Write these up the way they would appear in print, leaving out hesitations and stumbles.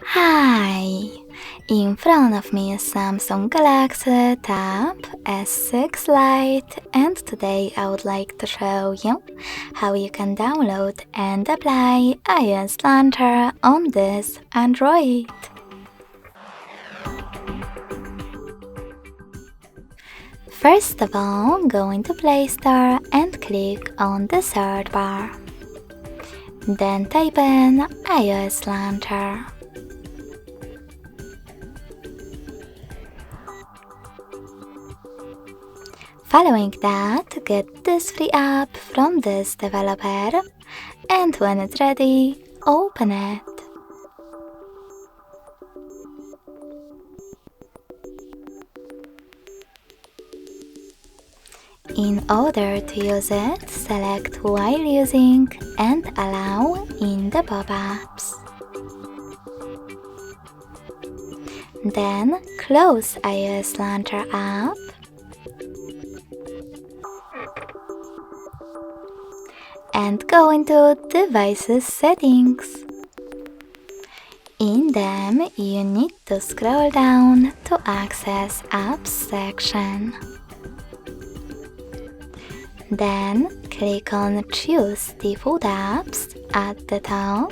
Hi! In front of me is Samsung Galaxy Tab S6 Lite, and today I would like to show you how you can download and apply iOS Launcher on this Android. First of all, go into Play Store and click on the search bar. Then type in iOS Launcher. Following that, get this free app from this developer, and when it's ready, open it. In order to use it, select while using and allow in the pop-ups. Then close iOS Launcher app and go into Devices Settings. In them, you need to scroll down to access Apps section. Then click on Choose Default Apps at the top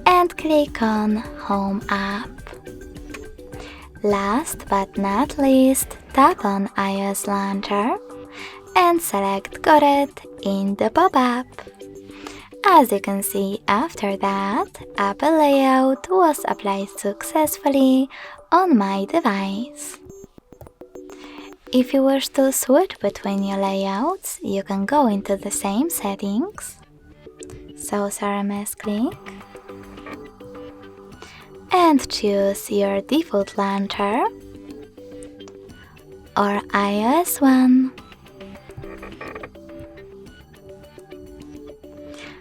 and click on Home App. Last but not least, tap on iOS Launcher and select Got It in the pop-up. As you can see, after that, Apple Layout was applied successfully on my device. If you wish to switch between your layouts, you can go into the same settings, so CRMS click, and choose your default launcher or iOS one.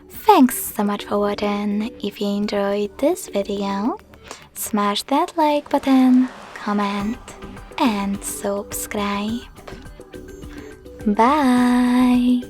Thanks so much for watching. If you enjoyed this video, smash that like button, comment, and subscribe. Bye!